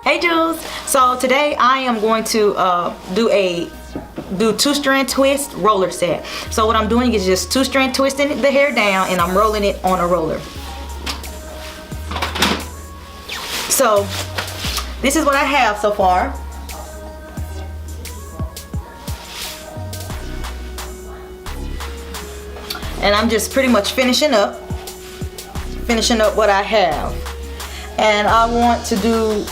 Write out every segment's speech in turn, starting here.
Hey Jules, so today I am going to do two-strand twist roller set. So what I'm doing is just two-strand twisting the hair down and I'm rolling it on a roller. So this is what I have so far. And I'm just pretty much finishing up what I have. And I want to do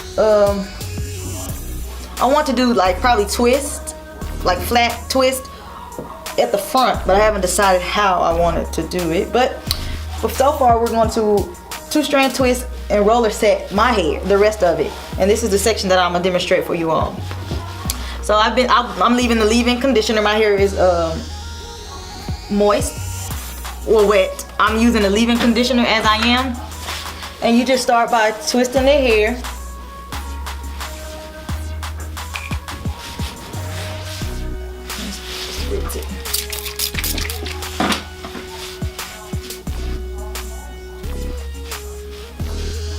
like probably twist, like flat twist at the front, but I haven't decided how I wanted to do it. But so far we're going to two-strand twist and roller set my hair, the rest of it. And this is the section that I'm gonna demonstrate for you all. So I'm leaving the leave-in conditioner. My hair is moist or wet. I'm using the leave-in conditioner as I am. And you just start by twisting the hair.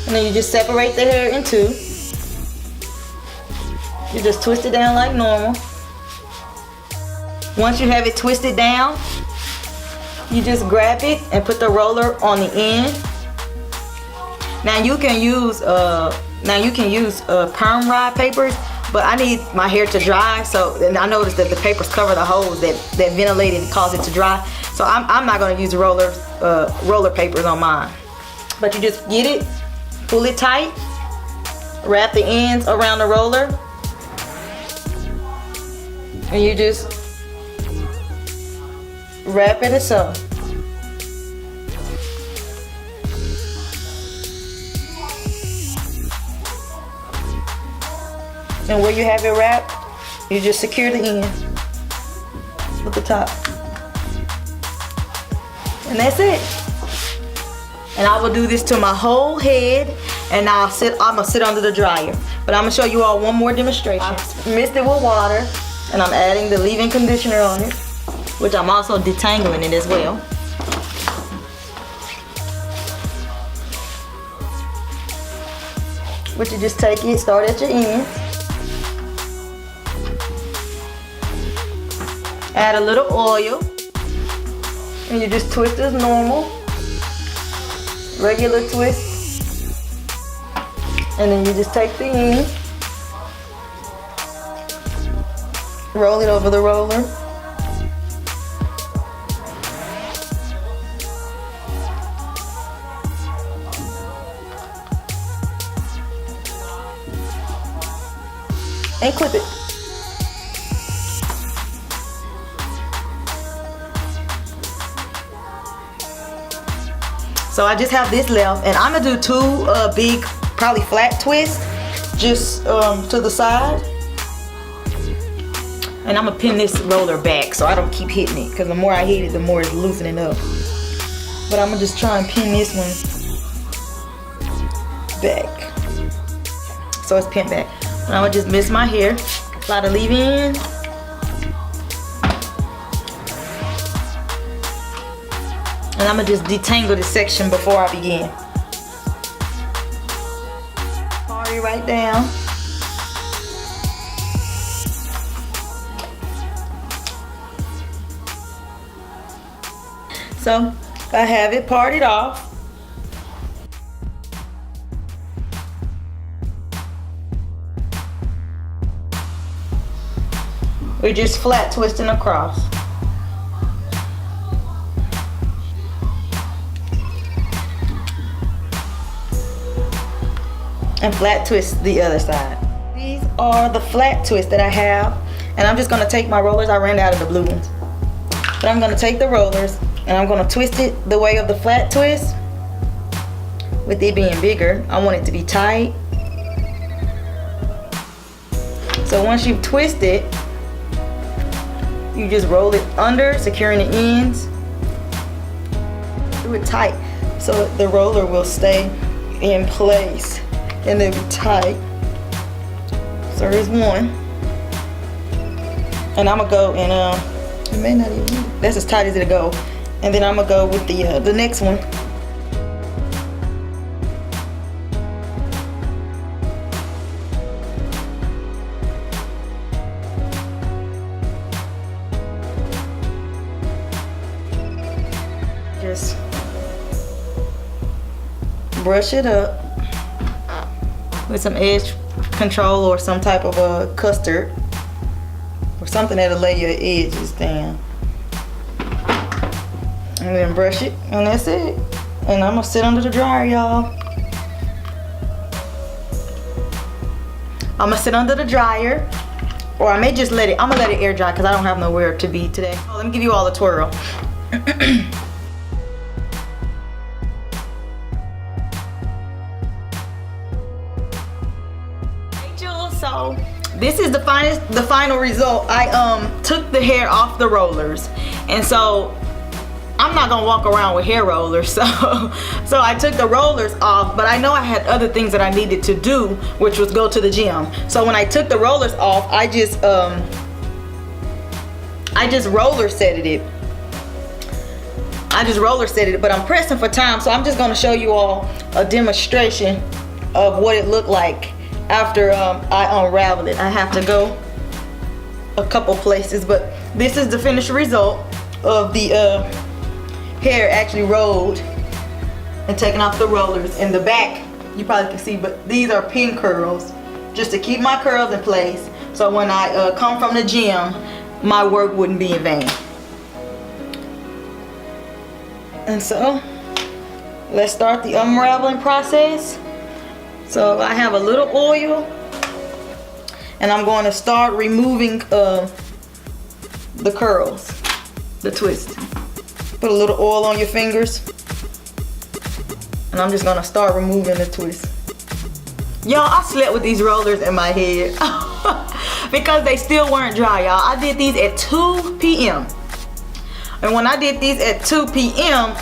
And then you just separate the hair in two. You just twist it down like normal. Once you have it twisted down, you just grab it and put the roller on the end. Now you can use perm rod papers, but I need my hair to dry. So, and I noticed that the papers cover the holes that ventilate and cause it to dry. So I'm not gonna use roller papers on mine. But you just get it, pull it tight, wrap the ends around the roller, and you just wrap it as so. And where you have it wrapped, you just secure the end with the top. And that's it. And I will do this to my whole head, and I'm gonna sit under the dryer. But I'm gonna show you all one more demonstration. I mixed it with water, and I'm adding the leave-in conditioner on it, which I'm also detangling it as well. But you just take it, start at your end. Add a little oil, and you just twist as normal, regular twist, and then you just take the end, roll it over the roller, and clip it. So I just have this left, and I'm gonna do two big, probably flat twists, just to the side. And I'm gonna pin this roller back so I don't keep hitting it, because the more I hit it, the more it's loosening up. But I'm gonna just try and pin this one back. So it's pinned back. And I'm gonna just mist my hair, apply the leave-in. And I'm gonna just detangle this section before I begin. Party right down. So I have it parted off. We're just flat twisting across. And flat twist the other side. These are the flat twists that I have, and I'm just gonna take my rollers. I ran out of the blue ones, but I'm gonna take the rollers and I'm gonna twist it the way of the flat twist. With it being bigger, I want it to be tight. So once you've twisted, you just roll it under, securing the ends. Do it tight so the roller will stay in place. And they'll be tight. So here's one. And I'm gonna go and it may not even, that's as tight as it'll go. And then I'm gonna go with the next one. brush it up with some edge control or some type of a custard or something that'll lay your edges down. And then brush it, and that's it. And I'm gonna sit under the dryer, y'all. I'm gonna sit under the dryer, or I may just let it, I'm gonna let it air dry because I don't have nowhere to be today. Oh, let me give you all a twirl. So this is the final result. I took the hair off the rollers, and so I'm not gonna walk around with hair rollers, so I took the rollers off, but I know I had other things that I needed to do, which was go to the gym. So when I took the rollers off, I just roller setted it. But I'm pressing for time, so I'm just gonna show you all a demonstration of what it looked like after I unravel it. I have to go a couple places, but this is the finished result of the hair actually rolled and taking off the rollers. In the back, you probably can see, but these are pin curls just to keep my curls in place, so when I come from the gym, my work wouldn't be in vain. And so let's start the unraveling process. So I have a little oil, and I'm going to start removing the curls, the twist. Put a little oil on your fingers, and I'm just going to start removing the twist. Y'all, I slept with these rollers in my head because they still weren't dry, y'all. I did these at 2 p.m. And when I did these at 2 p.m.,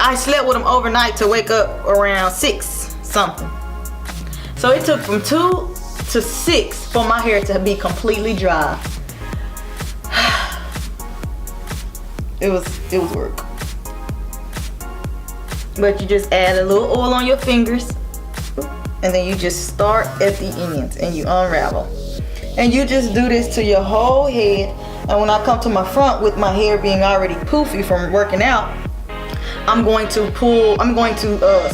I slept with them overnight to wake up around 6 something. So it took from 2 to 6 for my hair to be completely dry. It was work. But you just add a little oil on your fingers, and then you just start at the ends and you unravel. And you just do this to your whole head. And when I come to my front with my hair being already poofy from working out, I'm going to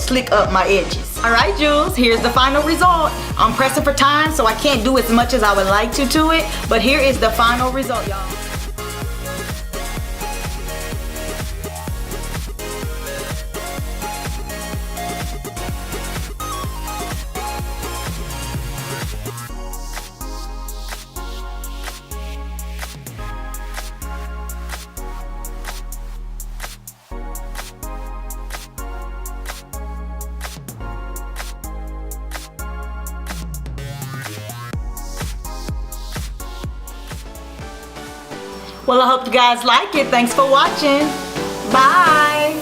slick up my edges. All right, Jules, here's the final result. I'm pressing for time, so I can't do as much as I would like to it, but here is the final result, y'all. Well, I hope you guys like it. Thanks for watching. Bye.